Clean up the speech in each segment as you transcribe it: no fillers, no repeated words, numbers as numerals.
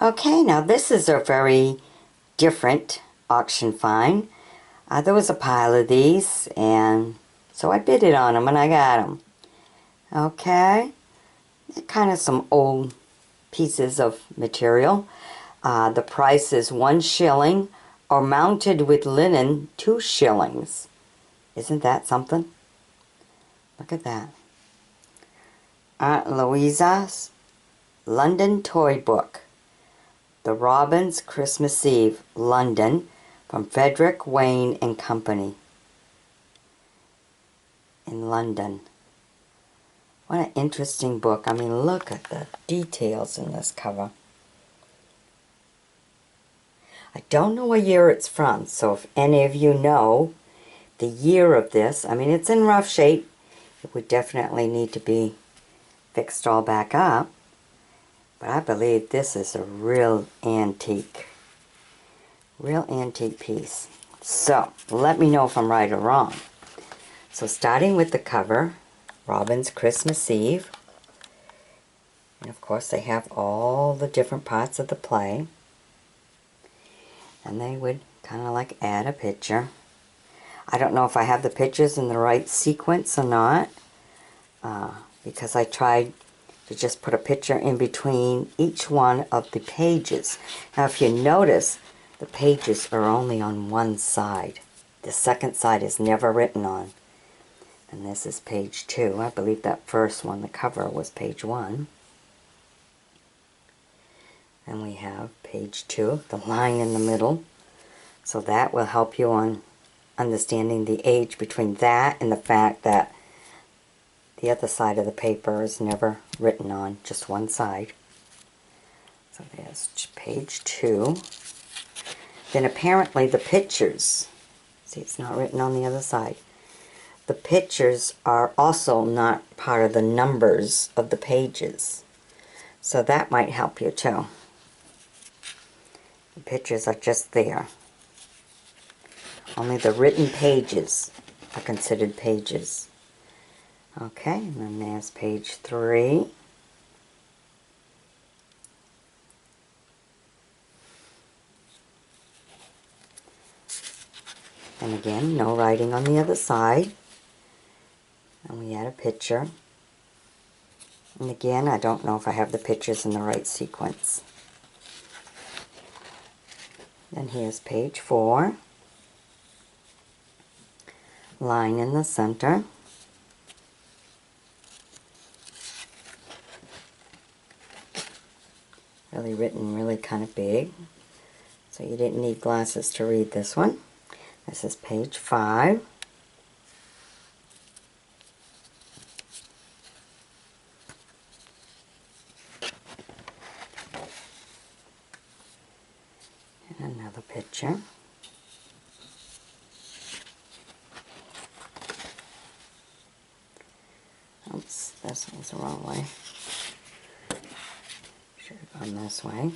Okay, now this is a very different auction find. There was a pile of these, and so I bid it on them and I got them. Okay, they're kind of some old pieces of material. The price is 1 shilling, or mounted with linen, 2 shillings. Isn't that something? Look at that. Aunt Louisa's London Toy Book. The Robins Christmas Eve, London, from Frederick Wayne and Company. In London. What an interesting book. I mean, look at the details in this cover. I don't know what year it's from, so if any of you know the year of this, I mean, it's in rough shape. It would definitely need to be fixed all back up. But I believe this is a real antique piece. So, let me know if I'm right or wrong. So, starting with the cover, Robin's Christmas Eve. And of course, they have all the different parts of the play. And they would kind of like add a picture. I don't know if I have the pictures in the right sequence or not. Because I tried to just put a picture in between each one of the pages. Now, if you notice, the pages are only on one side. The second side is never written on. And this is page 2. I believe that first one, the cover, was page 1. And we have page 2, the line in the middle. So that will help you on understanding the age between that and the fact that the other side of the paper is never written on, just one side. So there's page 2. Then apparently the pictures, see, it's not written on the other side. The pictures are also not part of the numbers of the pages. So that might help you too. The pictures are just there. Only the written pages are considered pages. Okay, and then there's page 3. And again, no writing on the other side. And we add a picture. And again, I don't know if I have the pictures in the right sequence. Then here's page 4. Line in the center. Really written really kind of big. So you didn't need glasses to read this one. This is page 5. And another picture. Oops, this one's the wrong way. Should have gone this way.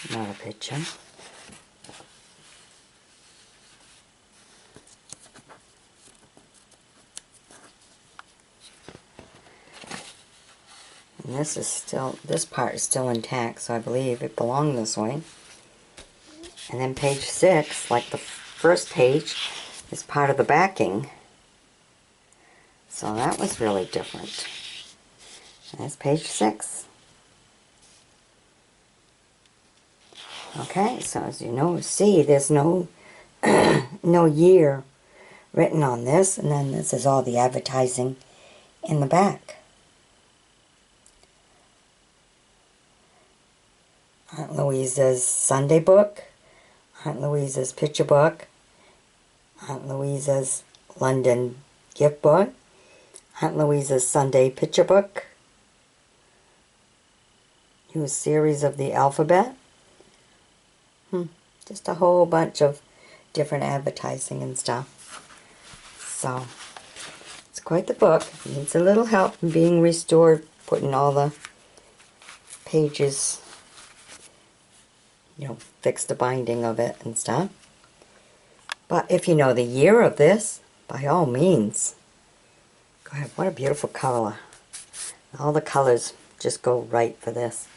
Another picture. And this is still, this part is still intact, so I believe it belonged this way. And then page 6, like the first page, is part of the backing. So that was really different. That's page 6. Okay, so as you know, see, there's no no year written on this, and then this is all the advertising in the back. Aunt Louisa's Sunday book, Aunt Louisa's picture book, Aunt Louisa's London gift book, Aunt Louisa's Sunday picture book, new series of the alphabet. Just a whole bunch of different advertising and stuff. So, it's quite the book. It needs a little help in being restored, putting all the pages, you know, fix the binding of it and stuff. But if you know the year of this, by all means, go ahead. What a beautiful color. All the colors just go right for this.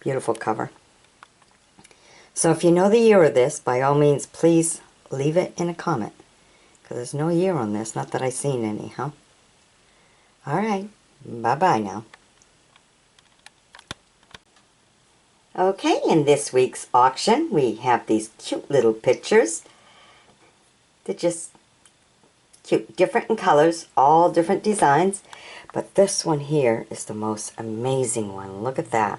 Beautiful cover. So if you know the year of this, by all means, please leave it in a comment. Because there's no year on this, not that I've seen any, huh? Alright, bye-bye now. Okay, in this week's auction, we have these cute little pictures. They're just cute, different in colors, all different designs. But this one here is the most amazing one. Look at that.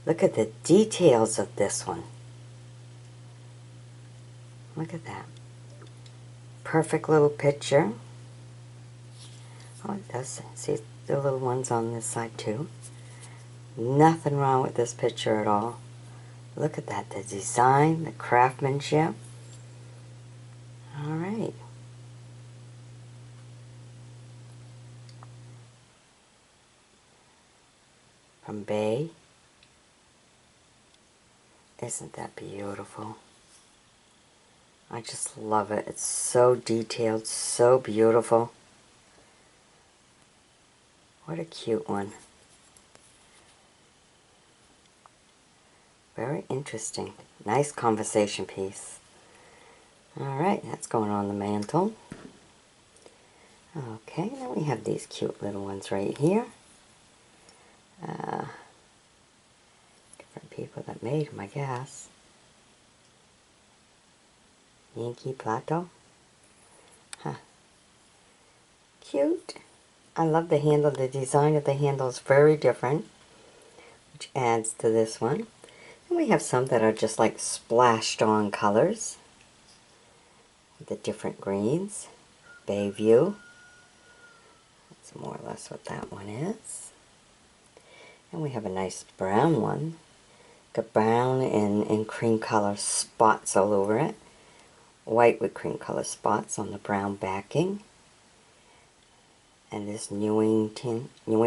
Look at the details of this one. Look at that. Perfect little picture. Oh, it does. See the little ones on this side too. Nothing wrong with this picture at all. Look at that. The design, the craftsmanship. Alright. From Bay. Isn't that beautiful? I just love it. It's so detailed, so beautiful. What a cute one. Very interesting. Nice conversation piece. Alright, that's going on the mantle. Okay, then we have these cute little ones right here. Different people that made them, I guess. Yankee Plato. Huh. Cute. I love the handle. The design of the handle is very different, which adds to this one. And we have some that are just like splashed on colors. The different greens. Bayview. That's more or less what that one is. And we have a nice brown one. Got brown and cream color spots all over it. White with cream color spots on the brown backing. And this Newington, New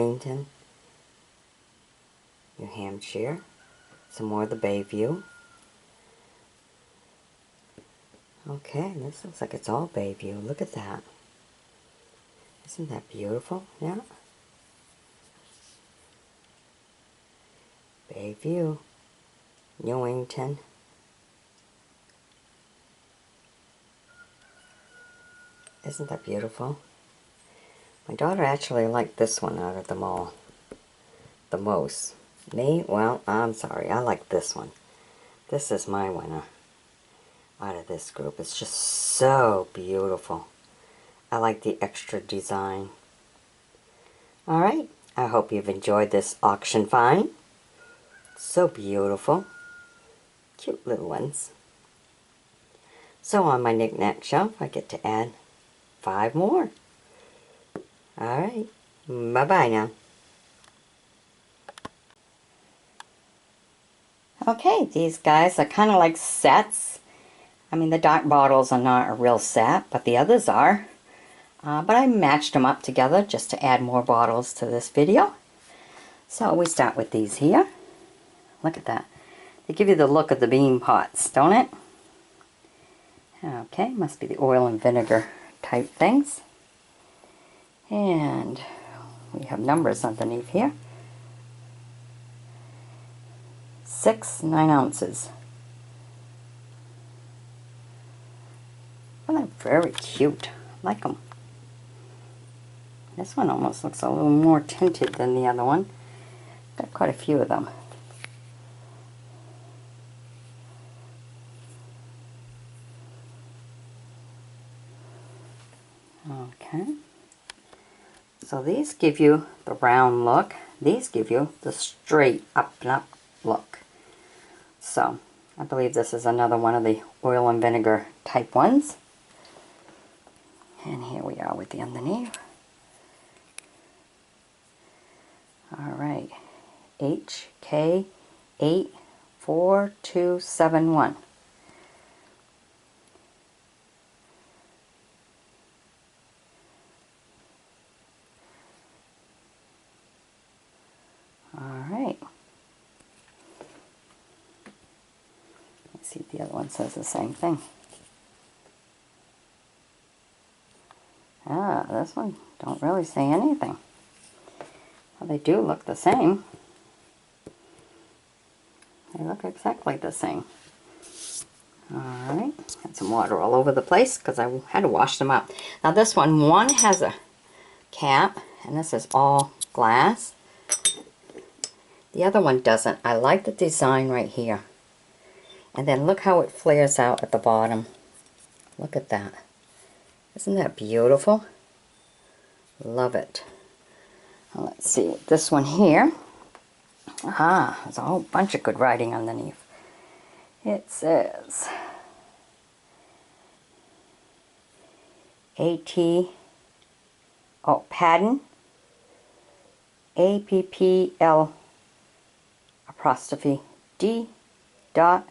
Hampshire. Some more of the Bayview. Okay, this looks like it's all Bayview. Look at that. Isn't that beautiful? Yeah. Bayview. Newington. Isn't that beautiful? My daughter actually liked this one out of them all the most. Me? Well, I'm sorry. I like this one. This is my winner out of this group. It's just so beautiful. I like the extra design. Alright, I hope you've enjoyed this auction find. So beautiful. Cute little ones. So on my knick-knack shelf, I get to add 5 more. Alright, bye-bye now. Okay, these guys are kind of like sets. I mean, the dark bottles are not a real set, but the others are. But I matched them up together just to add more bottles to this video. So we start with these here. Look at that. They give you the look of the bean pots, don't it? Okay, must be the oil and vinegar type things. And we have numbers underneath here. 6 9-ounces. Well, they're very cute. I like them. This one almost looks a little more tinted than the other one. Got quite a few of them. Okay. So these give you the round look. These give you the straight up and up look. So I believe this is another one of the oil and vinegar type ones. And here we are with the underneath. Alright, HK84271. Alright. Let's see if the other one says the same thing. Ah, this one don't really say anything. Well, they do look the same. They look exactly the same. Alright, got some water all over the place because I had to wash them up. Now this one has a cap, and this is all glass. The other one doesn't. I like the design right here. And then look how it flares out at the bottom. Look at that. Isn't that beautiful? Love it. Now let's see, this one here. Ah, there's a whole bunch of good writing underneath. It says pattern, APPL apostrophe D dot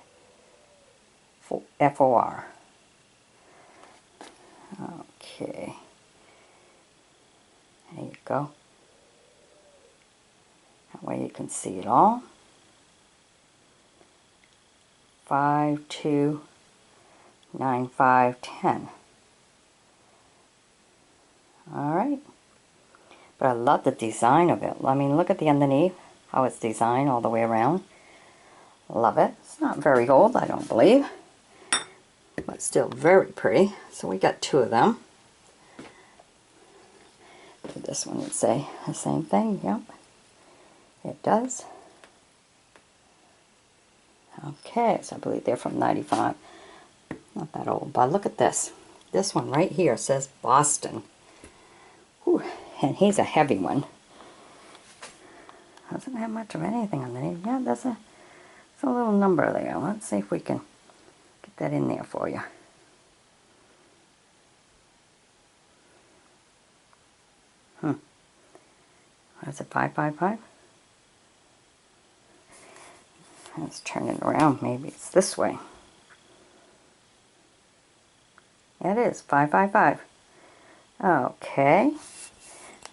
FOR. Okay. There you go. That way you can see it all. 529510. Alright. But I love the design of it. I mean, look at the underneath, how it's designed all the way around. Love it. It's not very old, I don't believe. But still very pretty. So we got two of them. This one would say the same thing. Yep. It does. Okay, so I believe they're from 95. Not that old, but look at this. This one right here says Boston. Whew. And he's a heavy one. Doesn't have much of anything underneath. Yeah, there's a little number there. Let's see if we can get that in there for you. What is it, 555? Let's turn it around. Maybe it's this way. It is 555. Okay.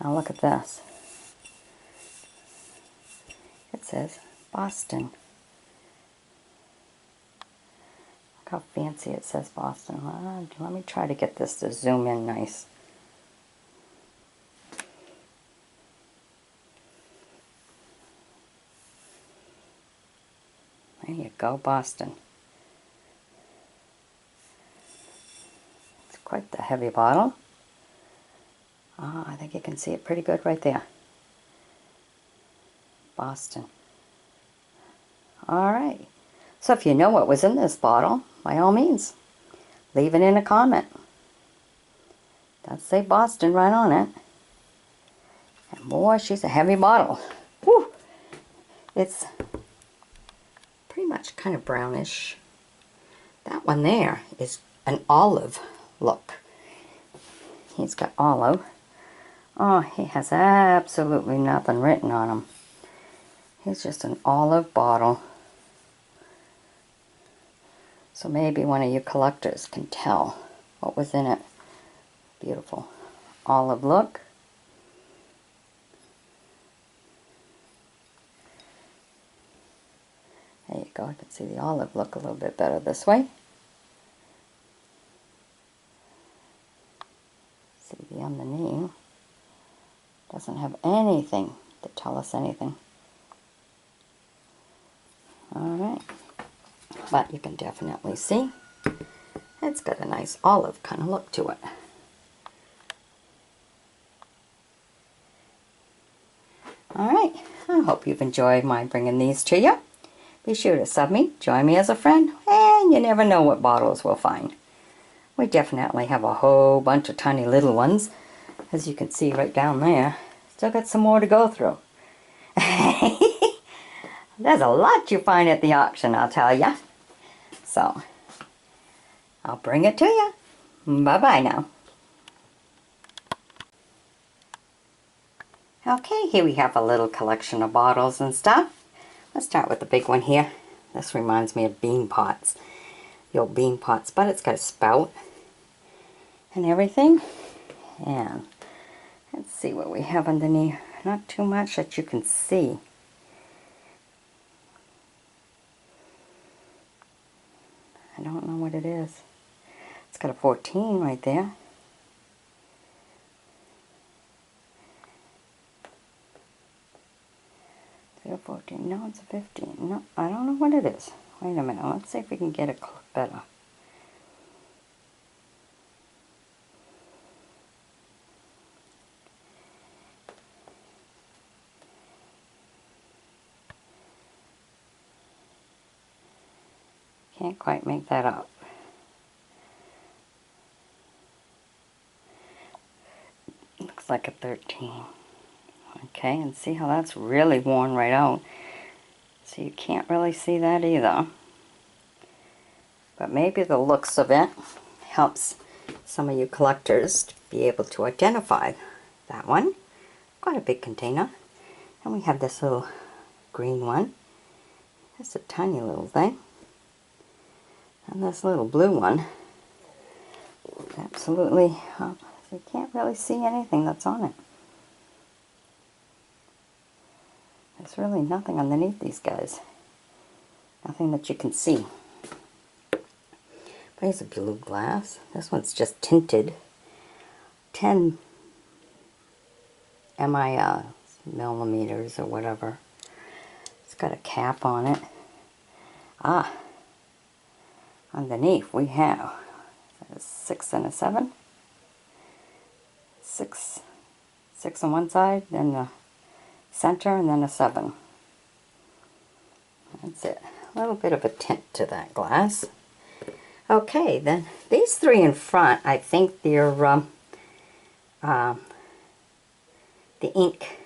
Now look at this. It says Boston. Look how fancy it says Boston. Let me try to get this to zoom in nice. There you go, Boston. It's quite the heavy bottle. Oh, I think you can see it pretty good right there. Boston. Alright. So if you know what was in this bottle, by all means, leave it in a comment. Does say Boston right on it. And boy, she's a heavy bottle. Whew. It's pretty much kind of brownish. That one there is an olive look. He's got olive. Oh, he has absolutely nothing written on him. He's just an olive bottle. So maybe one of you collectors can tell what was in it. Beautiful olive look. There you go. I can see the olive look a little bit better this way. See the underneath. Doesn't have anything to tell us anything. Alright. But you can definitely see it's got a nice olive kind of look to it. Alright. I hope you've enjoyed my bringing these to you. Be sure to sub me, join me as a friend, and you never know what bottles we'll find. We definitely have a whole bunch of tiny little ones, as you can see right down there. Still got some more to go through. There's a lot you find at the auction, I'll tell ya. So, I'll bring it to you. Bye-bye now. Okay, here we have a little collection of bottles and stuff. Let's start with the big one here. This reminds me of bean pots. The old bean pots, but it's got a spout and everything. And let's see what we have underneath. Not too much that you can see. I don't know what it is. It's got a 14 right there. a 14. No, it's a 15. No, I don't know what it is. Wait a minute. Let's see if we can get it better. Can't quite make that up. Looks like a 13. Okay, and see how that's really worn right out. So you can't really see that either. But maybe the looks of it helps some of you collectors to be able to identify that one. Quite a big container. And we have this little green one. It's a tiny little thing. And this little blue one. Absolutely, you can't really see anything that's on it. There's really nothing underneath these guys. Nothing that you can see. But here's a blue glass. This one's just tinted. 10 millimeters or whatever. It's got a cap on it. Ah, underneath we have a 6 and a 7. 6 on one side, then the center, and then a 7. That's it. A little bit of a tint to that glass. Okay, then these three in front, I think they're the ink,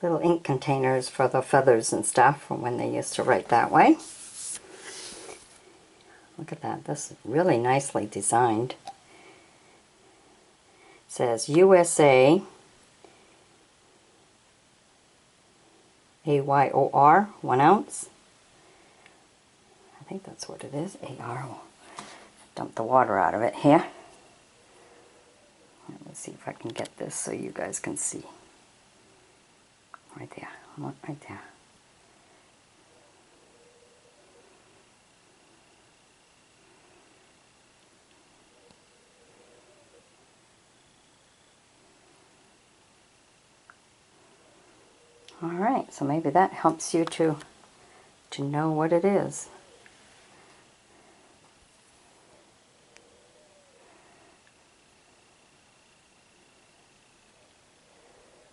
little ink containers for the feathers and stuff from when they used to write that way. Look at that. This is really nicely designed. It says USA AYOR, 1 ounce. I think that's what it is. AR. Dump the water out of it here. Let me see if I can get this so you guys can see. Right there. Look, right there. Alright, so maybe that helps you to know what it is.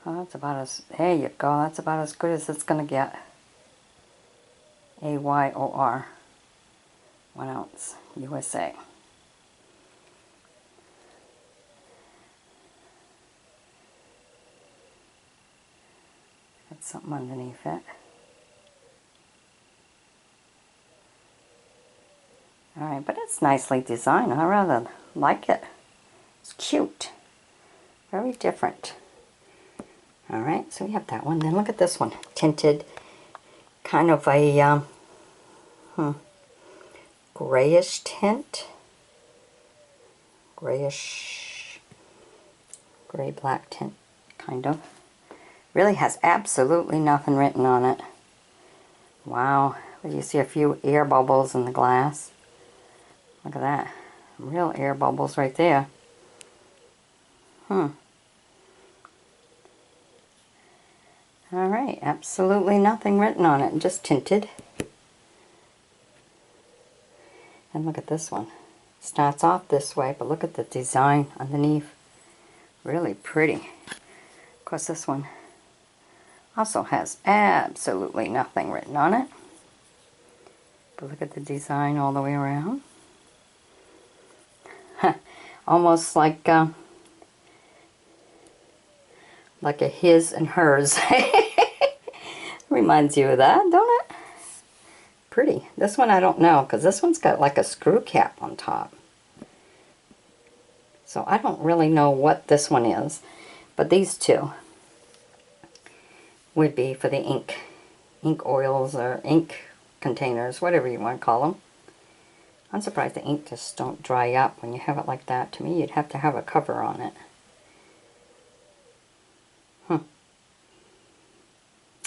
Well, that's about as, there you go, that's about as good as it's going to get. AYOR, 1 ounce, USA. Got something underneath it. Alright, but it's nicely designed. I rather like it. It's cute. Very different. Alright, so we have that one. Then look at this one. Tinted. Kind of a grayish tint. Grayish, gray-black tint, kind of. Really has absolutely nothing written on it. Wow. You see a few air bubbles in the glass. Look at that. Real air bubbles right there. Alright, absolutely nothing written on it, just tinted. And look at this one. It starts off this way, but look at the design underneath. Really pretty. Of course, this one also has absolutely nothing written on it. But look at the design all the way around. Almost like a his and hers. Reminds you of that, don't it? Pretty. This one I don't know, because this one's got like a screw cap on top. So I don't really know what this one is. But these two would be for the ink oils or ink containers, whatever you want to call them. I'm surprised the ink just don't dry up when you have it like that. To me, you'd have to have a cover on it.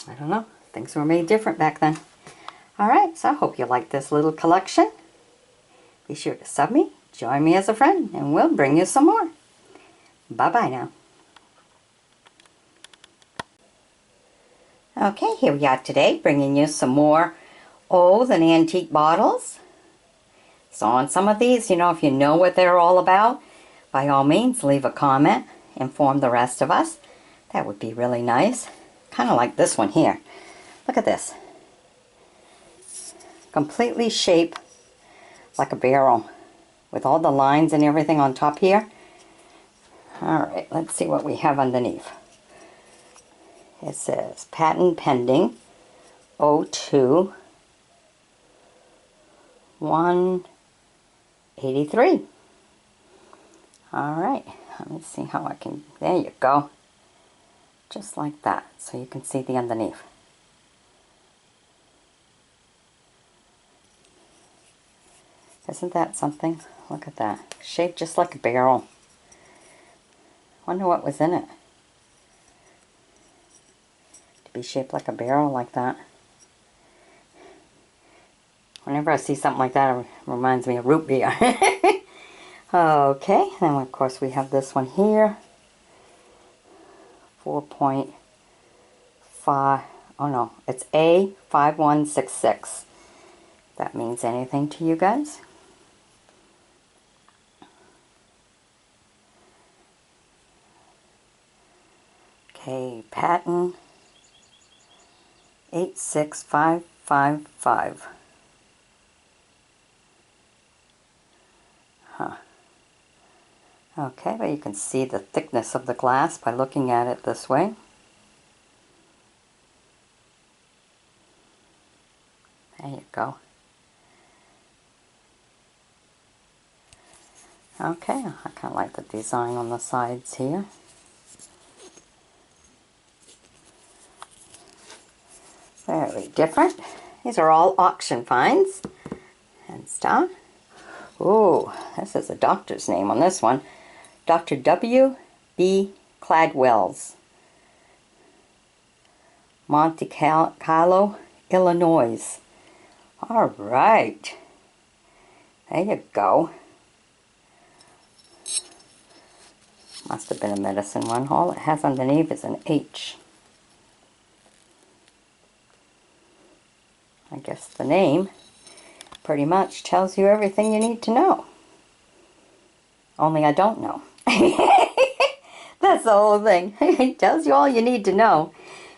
I don't know. Things were made different back then. Alright, so I hope you like this little collection. Be sure to sub me, join me as a friend, and we'll bring you some more. Bye-bye now. Okay, here we are today, bringing you some more old and antique bottles. So on some of these, if you know what they're all about, by all means, leave a comment, inform the rest of us. That would be really nice. Kind of like this one here. Look at this. Completely shaped like a barrel with all the lines and everything on top here. Alright, let's see what we have underneath. It says patent pending 02 183. Alright, let me see how I can, there you go. Just like that, so you can see the underneath. Isn't that something? Look at that. Shaped just like a barrel. Wonder what was in it. To be shaped like a barrel like that. Whenever I see something like that, it reminds me of root beer. Okay, then of course we have this one here. 4.5, oh no, it's A5166. That means anything to you guys? Okay, patent 86555. Huh. Okay, but you can see the thickness of the glass by looking at it this way. There you go. Okay, I kind of like the design on the sides here. Very different. These are all auction finds and stuff. Ooh, this is a doctor's name on this one. Dr. W.B. Cladwell's. Monte Carlo, Illinois. All right. There you go. Must have been a medicine one. All it has underneath is an H. I guess the name pretty much tells you everything you need to know. Only I don't know. That's the whole thing. It tells you all you need to know.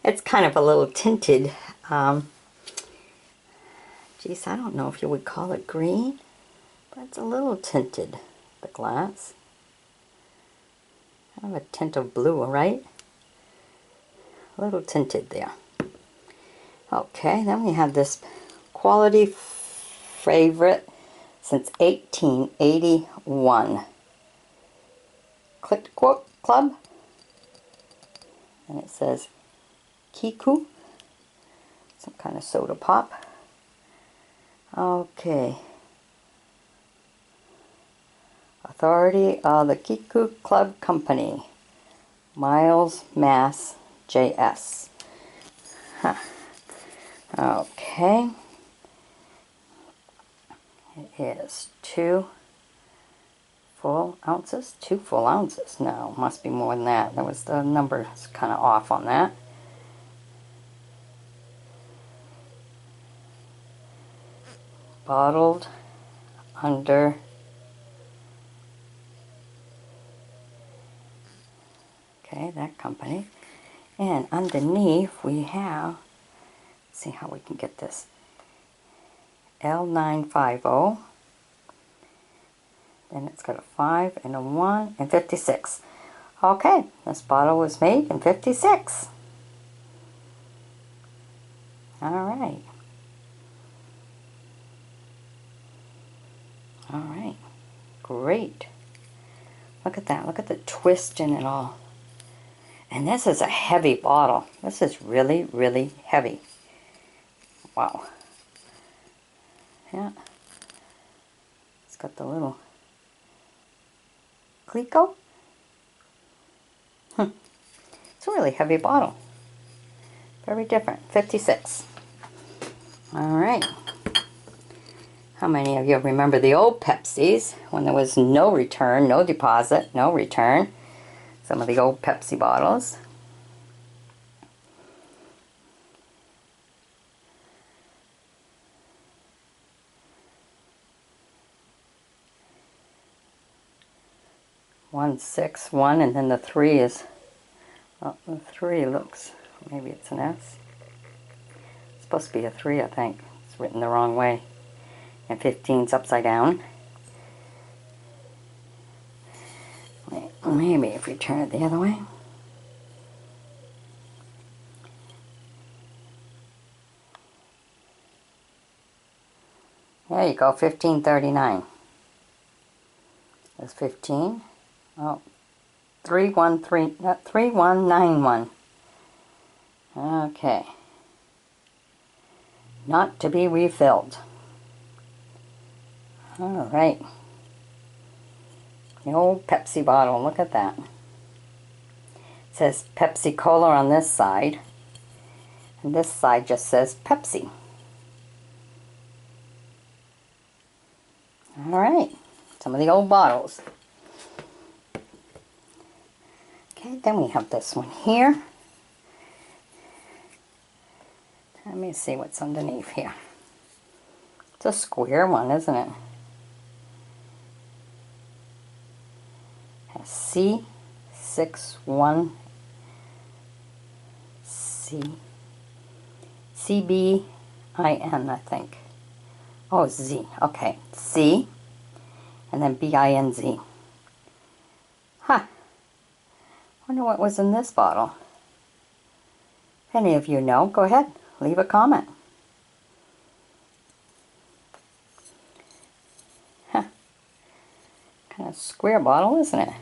It's kind of a little tinted. Geez, I don't know if you would call it green, but it's a little tinted, the glass. Kind of a tint of blue, right? A little tinted there. Okay, then we have this quality favorite since 1881. Click Club. And it says Kiku. Some kind of soda pop. Okay. Authority of the Kiku Club Company. Miles, Mass, JS. Huh. Okay. It is 2 full ounces. 2 full ounces. No, must be more than that. That was the number kind of off on that. Bottled under that company. And underneath we have, let's see how we can get this, L950. Then it's got a 5 and a 1 and 56. Okay, this bottle was made in 56. Alright. Alright. Great. Look at that. Look at the twist in it all. And this is a heavy bottle. This is really, really heavy. Wow. Yeah. It's got the little Clico. It's a really heavy bottle. Very different. 56. Alright. How many of you remember the old Pepsis when there was no return, no deposit, no return? Some of the old Pepsi bottles. 1, 6, 1, and then the 3 is, well, the 3 looks, maybe it's an S. It's supposed to be a 3, I think. It's written the wrong way. And 15's upside down. Maybe if we turn it the other way. There you go, 1539. That's 15. Oh, 3191. Okay. Not to be refilled. All right. The old Pepsi bottle, look at that. It says Pepsi Cola on this side, and this side just says Pepsi. All right, some of the old bottles. Okay, then we have this one here. Let me see what's underneath here. It's a square one, isn't it? It has C61 CBIN, I think. Oh, Z. Okay. C and then BINZ. Huh. Wonder what was in this bottle. If any of you know, go ahead. Leave a comment. Huh. Kind of square bottle, isn't it?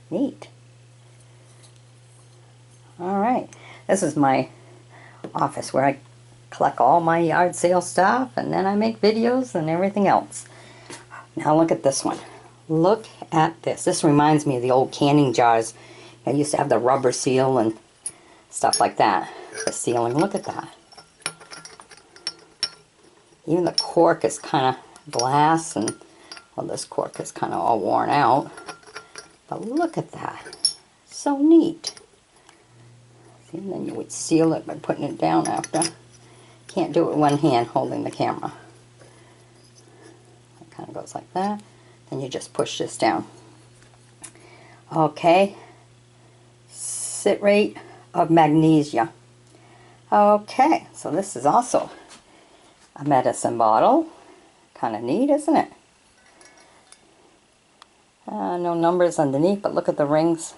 Neat. Alright. This is my office where I collect all my yard sale stuff, and then I make videos and everything else. Now look at this one. Look at this. This reminds me of the old canning jars. I used to have the rubber seal and stuff like that. The sealing. Look at that. Even the cork is kind of glass, and well, this cork is kind of all worn out. But look at that. So neat. See, and then you would seal it by putting it down after. Can't do it with one hand holding the camera. It kind of goes like that. Then you just push this down. Okay. Citrate of magnesia. Okay, so this is also a medicine bottle. Kind of neat, isn't it? No numbers underneath, but look at the rings,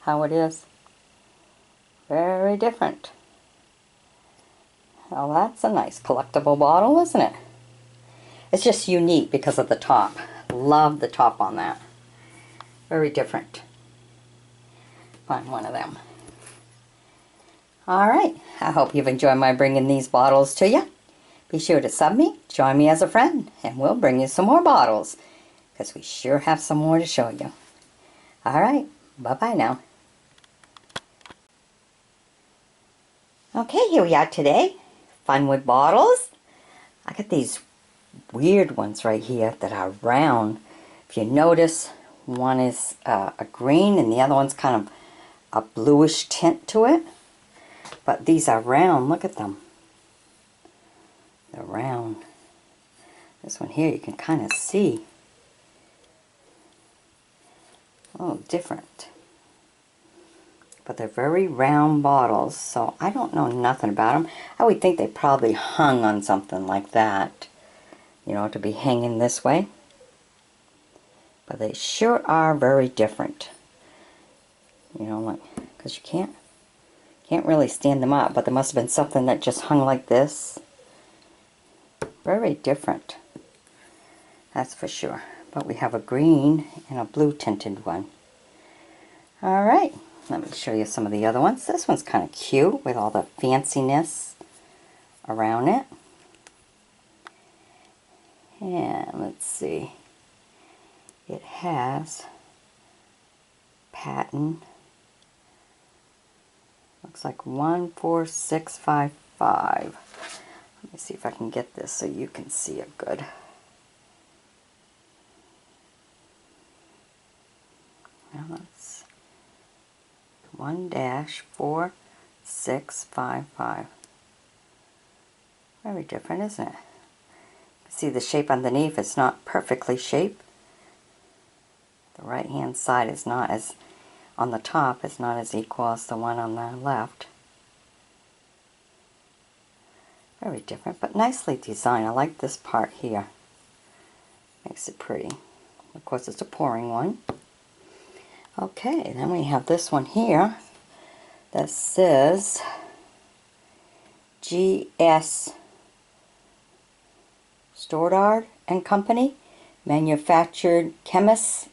how it is. Very different. Well, that's a nice collectible bottle, isn't it? It's just unique because of the top. Love the top on that. Very different. Find one of them. Alright, I hope you've enjoyed my bringing these bottles to you. Be sure to sub me, join me as a friend, and we'll bring you some more bottles, because we sure have some more to show you. Alright, bye-bye now. Okay, here we are today. Fun with bottles. I got these weird ones right here that are round. If you notice, one is a green and the other one's kind of a bluish tint to it. But these are round. Look at them. They're round. This one here you can kind of see. Oh, different. But they're very round bottles, so I don't know nothing about them. I would think they probably hung on something like that, you know, to be hanging this way. But they sure are very different. You know, like, because you can't really stand them up, but there must have been something that just hung like this. Very different. That's for sure. But we have a green and a blue tinted one. Alright, let me show you some of the other ones. This one's kind of cute with all the fanciness around it. And let's see. It has patent. Looks like 14655. Let me see if I can get this so you can see it good. Now that's 1-4655. Very different, isn't it? See the shape underneath, it's not perfectly shaped. The right hand side is not as, on the top, is not as equal as the one on the left. Very different, but nicely designed. I like this part here. Makes it pretty. Of course, it's a pouring one. Okay, then we have this one here that says GS Stoddard and Company, manufactured chemists,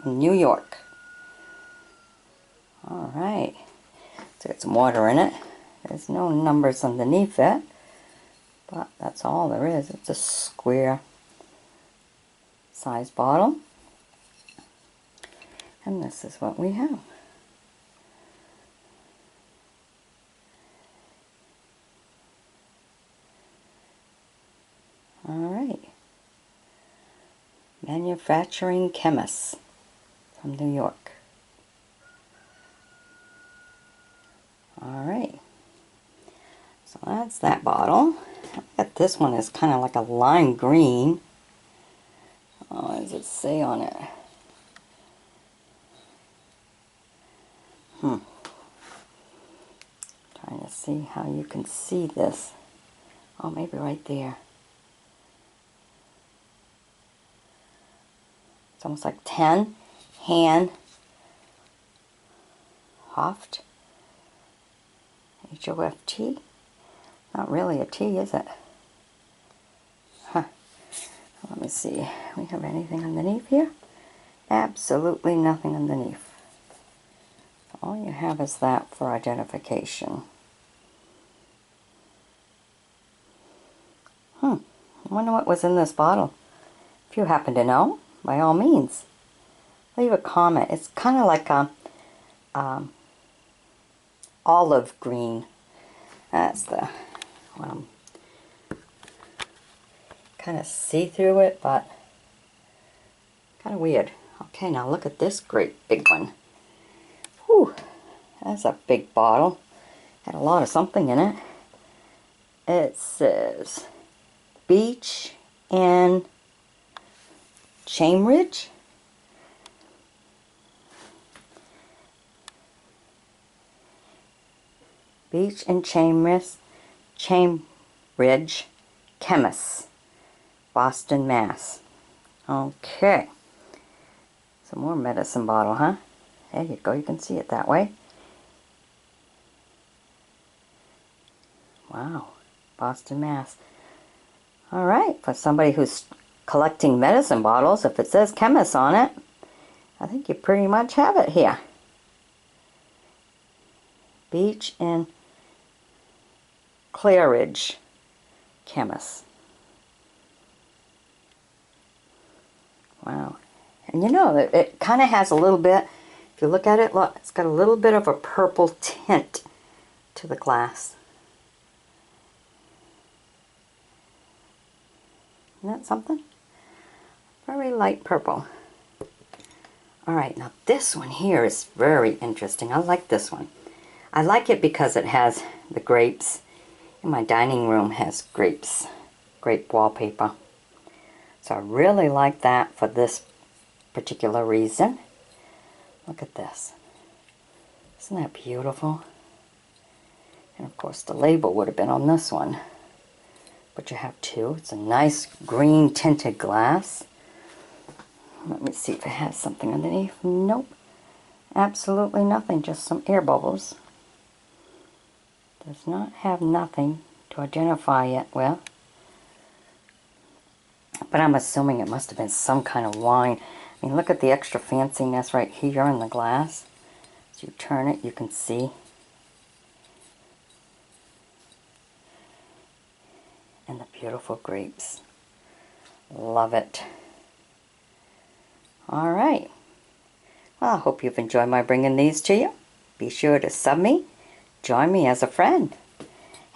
New York. All right, so it's some water in it. There's no numbers underneath it, but that's all there is. It's a square size bottle, and this is what we have. All right, manufacturing chemists from New York. All right, so that's that bottle. Got this one is kind of like a lime green. Oh, what does it say on it? Trying to see how you can see this. Oh, maybe right there. It's almost like 10 hand Hoft. H-O-F-T. Not really a T, is it? Huh. Let me see. We have anything underneath here? Absolutely nothing underneath. All you have is that for identification. I wonder what was in this bottle. If you happen to know, by all means, leave a comment. It's kind of like a olive green. That's the one. Kind of see through it, but kind of weird. Okay, now look at this great big one. Whew, that's a big bottle. Had a lot of something in it. It says Beach and Chainridge. Beach and Chainridge Chemists, Boston, Mass. Okay. Some more medicine bottle, huh? There you go. You can see it that way. Wow. Boston, Mass. All right. For somebody who's collecting medicine bottles, if it says chemist on it, I think you pretty much have it here. Beach and Claridge Chemists. Wow. And you know, it kind of has a little bit, if you look at it, look, it's got a little bit of a purple tint to the glass. Isn't that something? Very light purple. Alright, now this one here is very interesting. I like this one. I like it because it has the grapes. And my dining room has grapes, grape wallpaper. So I really like that for this particular reason. Look at this. Isn't that beautiful? And of course the label would have been on this one. But you have two. It's a nice green tinted glass. Let me see if it has something underneath. Nope. Absolutely nothing. Just some air bubbles. Does not have nothing to identify it with. But I'm assuming it must have been some kind of wine. I mean, look at the extra fanciness right here in the glass. As you turn it, you can see. And the beautiful grapes. Love it. All right. Well, I hope you've enjoyed my bringing these to you. Be sure to sub me, join me as a friend,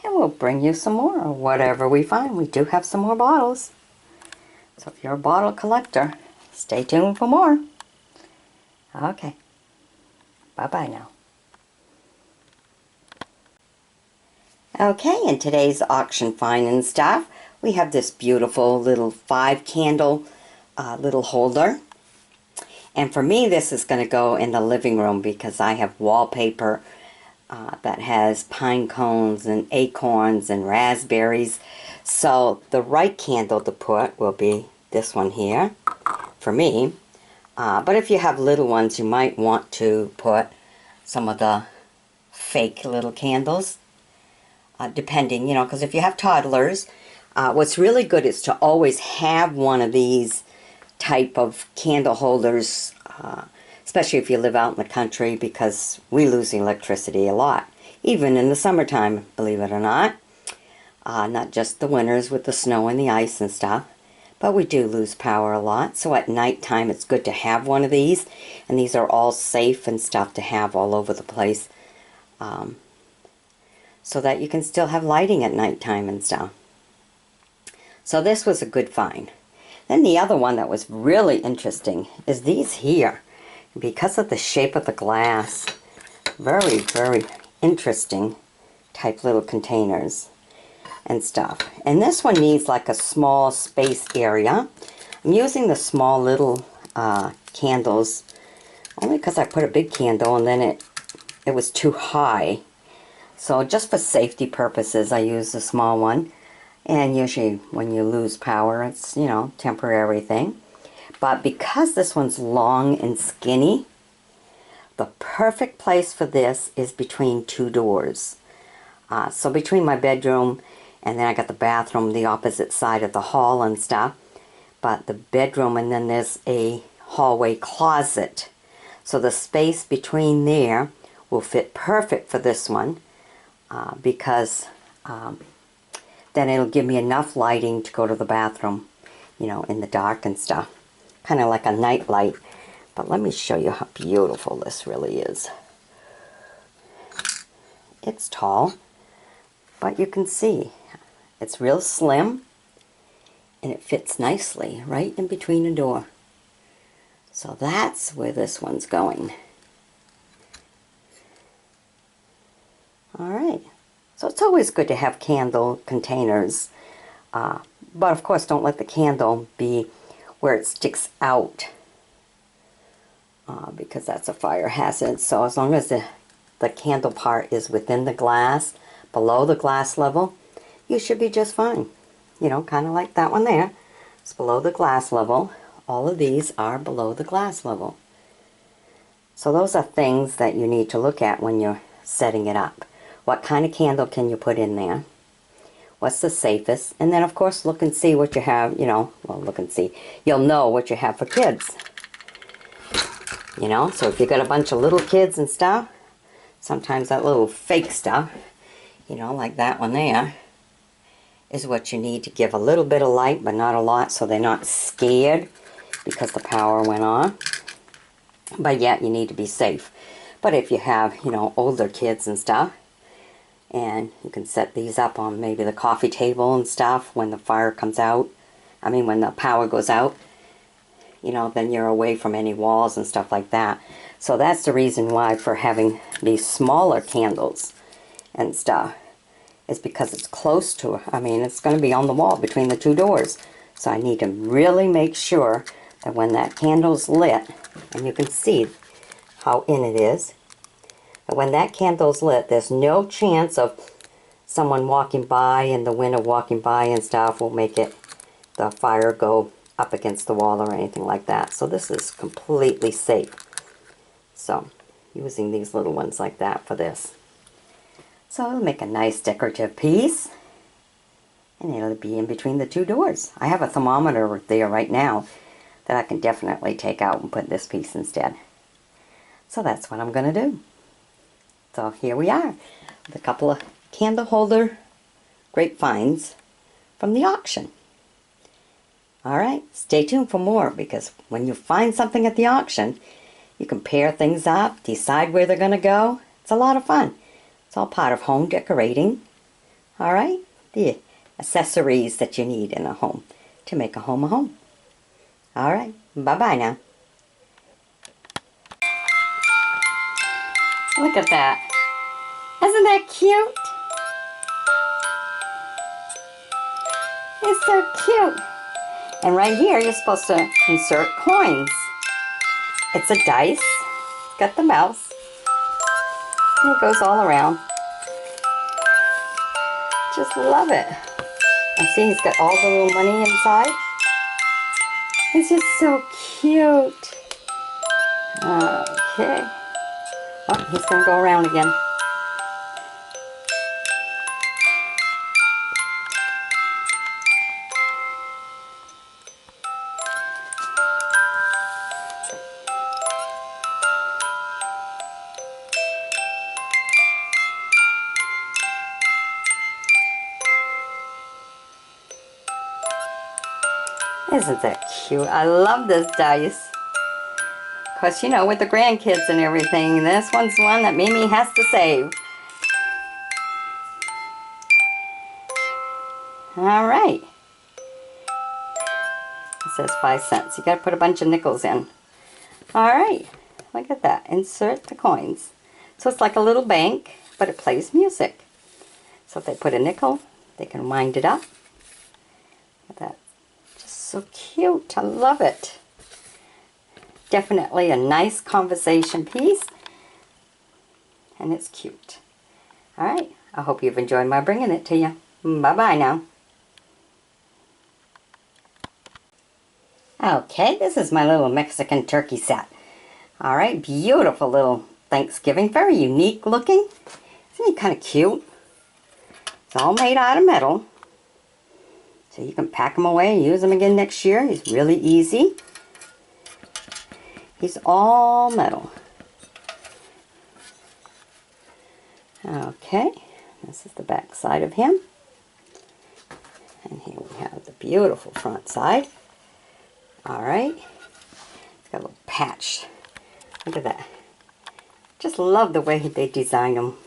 and we'll bring you some more, or whatever we find. We do have some more bottles. So if you're a bottle collector, stay tuned for more. Okay. Bye-bye now. Okay, in today's auction find and stuff, we have this beautiful little 5 candle little holder. And for me, this is going to go in the living room because I have wallpaper that has pine cones and acorns and raspberries. So the right candle to put will be this one here for me. But if you have little ones, you might want to put some of the fake little candles, depending, you know, because if you have toddlers, what's really good is to always have one of these type of candle holders, especially if you live out in the country, because we lose electricity a lot, even in the summertime, believe it or not. Not just the winters with the snow and the ice and stuff, but we do lose power a lot. So at nighttime, it's good to have one of these, and these are all safe and stuff to have all over the place, so that you can still have lighting at nighttime and stuff. So this was a good find. Then the other one that was really interesting is these here. Because of the shape of the glass, very, very interesting type little containers and stuff. And this one needs like a small space area. I'm using the small little candles only because I put a big candle and then it was too high. So just for safety purposes, I use the small one. And usually when you lose power, it's, you know, temporary thing. But because this one's long and skinny, the perfect place for this is between two doors. So between my bedroom and then I got the bathroom, the opposite side of the hall and stuff. But the bedroom, and then there's a hallway closet. So the space between there will fit perfect for this one, because then it'll give me enough lighting to go to the bathroom, you know, in the dark and stuff. Kind of like a night light. But let me show you how beautiful this really is. It's tall, but you can see it's real slim, and it fits nicely right in between the door. So that's where this one's going. All right. So it's always good to have candle containers, but of course don't let the candle be where it sticks out, because that's a fire hazard. So as long as the candle part is within the glass, below the glass level, you should be just fine. You know, kind of like that one there. It's below the glass level. All of these are below the glass level. So those are things that you need to look at when you're setting it up. What kind of candle can you put in there? What's the safest? And then, of course, look and see what you have, you know. Well, look and see. You'll know what you have for kids. You know, so if you got a bunch of little kids and stuff, sometimes that little fake stuff, you know, like that one there, is what you need to give a little bit of light, but not a lot, so they're not scared because the power went on. But yet, you need to be safe. But if you have, you know, older kids and stuff, and you can set these up on maybe the coffee table and stuff when the fire comes out. I mean, when the power goes out, you know, then you're away from any walls and stuff like that. So that's the reason why for having these smaller candles and stuff, is because it's close to, I mean, it's going to be on the wall between the two doors. So I need to really make sure that when that candle's lit, and you can see how in it is, but when that candle's lit, there's no chance of someone walking by and the wind of walking by and stuff will make it, the fire go up against the wall or anything like that. So this is completely safe. So using these little ones like that for this. So it'll make a nice decorative piece. And it'll be in between the two doors. I have a thermometer there right now that I can definitely take out and put this piece instead. So that's what I'm going to do. So here we are with a couple of candle holder great finds from the auction. Alright, stay tuned for more, because when you find something at the auction, you can pair things up, decide where they're going to go. It's a lot of fun. It's all part of home decorating. Alright, the accessories that you need in a home to make a home. Alright, bye-bye now. Look at that. Isn't that cute? It's so cute. And right here, you're supposed to insert coins. It's a dice. Got the mouse. And it goes all around. Just love it. And see, he's got all the little money inside. It's just so cute. Okay. Oh, he's going to go around again. Isn't that cute? I love this dice. Of course, you know, with the grandkids and everything, this one's one that Mimi has to save. All right. It says 5 cents. You got to put a bunch of nickels in. All right. Look at that. Insert the coins. So it's like a little bank, but it plays music. So if they put a nickel, they can wind it up. Look at that. Just so cute. I love it. Definitely a nice conversation piece. And it's cute. All right. I hope you've enjoyed my bringing it to you. Bye-bye now. Okay, this is my little Mexican turkey set. All right, beautiful little Thanksgiving. Very unique looking. Isn't he kind of cute? It's all made out of metal. So you can pack them away and use them again next year. He's really easy. He's all metal. Okay, this is the back side of him. And here we have the beautiful front side. All right, it's got a little patch. Look at that. Just love the way they design them.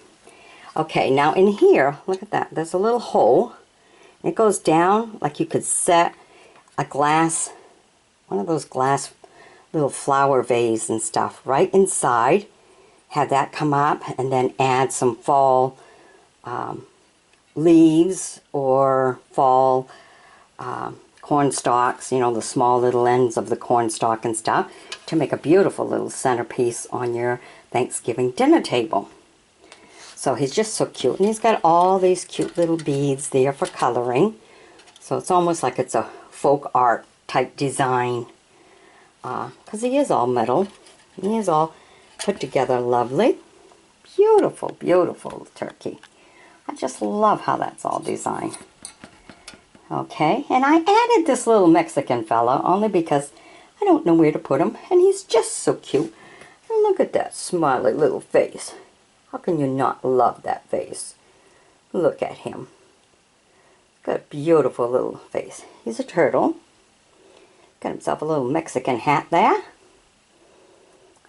Okay, now in here, look at that. There's a little hole. It goes down like you could set a glass, one of those glass little flower vase and stuff right inside. Have that come up and then add some fall leaves or fall corn stalks, you know, the small little ends of the corn stalk and stuff, to make a beautiful little centerpiece on your Thanksgiving dinner table. So he's just so cute, and he's got all these cute little beads there for coloring. So it's almost like it's a folk art type design, because he is all metal. He is all put together lovely. Beautiful, beautiful turkey. I just love how that's all designed. Okay, and I added this little Mexican fella only because I don't know where to put him, and he's just so cute. And look at that smiley little face. How can you not love that face? Look at him. He's got a beautiful little face. He's a turtle. Got himself a little Mexican hat there.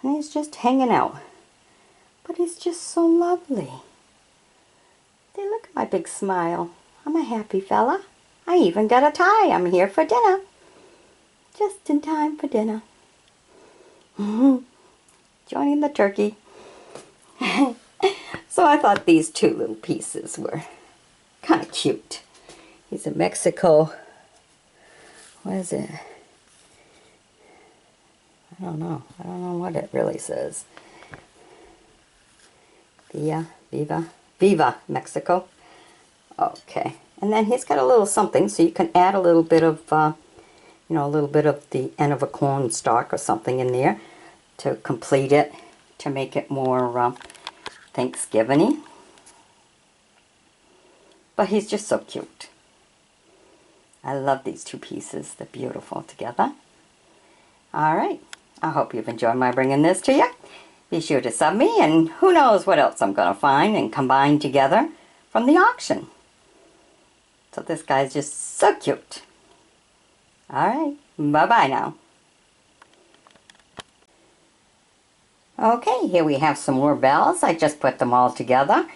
And he's just hanging out. But he's just so lovely. They look at my big smile. I'm a happy fella. I even got a tie. I'm here for dinner. Just in time for dinner. Joining the turkey. So I thought these two little pieces were kind of cute. He's in Mexico. What is it? I don't know. I don't know what it really says. Viva, Mexico. Okay. And then he's got a little something, so you can add a little bit of, you know, a little bit of the end of a corn stalk or something in there to complete it, to make it more Thanksgiving-y. But he's just so cute. I love these two pieces. They're beautiful together. All right. I hope you've enjoyed my bringing this to you. Be sure to sub me, and who knows what else I'm going to find and combine together from the auction. So this guy's just so cute. All right. Bye-bye now. Okay, here we have some more bells. I just put them all together.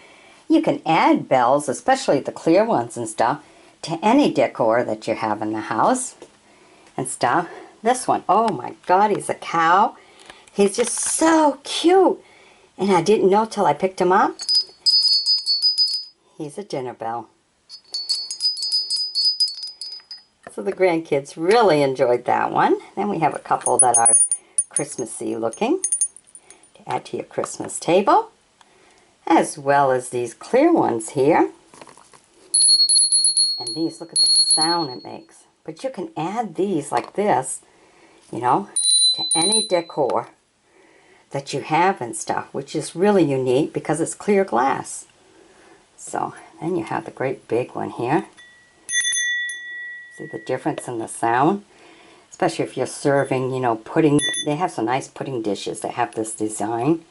You can add bells, especially the clear ones and stuff, to any decor that you have in the house and stuff. This one, oh my God, he's a cow. He's just so cute. And I didn't know till I picked him up. He's a dinner bell. So the grandkids really enjoyed that one. Then we have a couple that are Christmassy looking to add to your Christmas table, as well as these clear ones here. And these, look at the sound it makes. But you can add these like this, you know, to any decor that you have and stuff, which is really unique because it's clear glass. So then you have the great big one here. See the difference in the sound? Especially if you're serving, you know, pudding. They have some nice pudding dishes that have this design.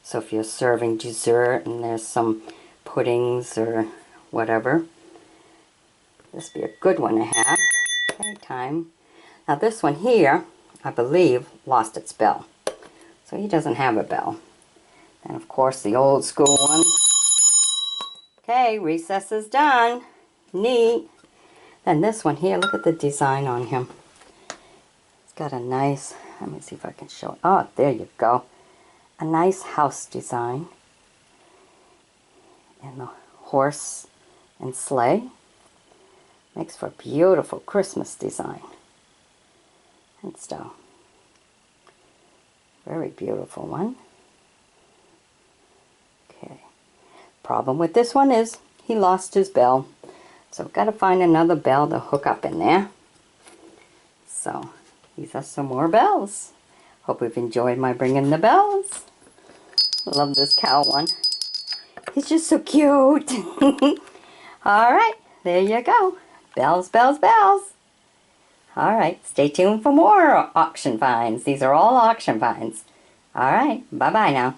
So if you're serving dessert and there's some puddings or whatever, this would be a good one to have. Okay, time. Now this one here, I believe, lost its bell. So he doesn't have a bell. And of course the old school ones. Okay, recess is done. Neat. Then this one here, look at the design on him. It's got a nice, let me see if I can show it. Oh, there you go. A nice house design. And the horse and sleigh. Makes for a beautiful Christmas design. And stuff. Very beautiful one. Okay. Problem with this one is he lost his bell. So I've got to find another bell to hook up in there. So these are some more bells. Hope you've enjoyed my bringing the bells. Love this cow one. He's just so cute. Alright, there you go. Bells, bells, bells. Alright, stay tuned for more auction finds. These are all auction finds. Alright, bye-bye now.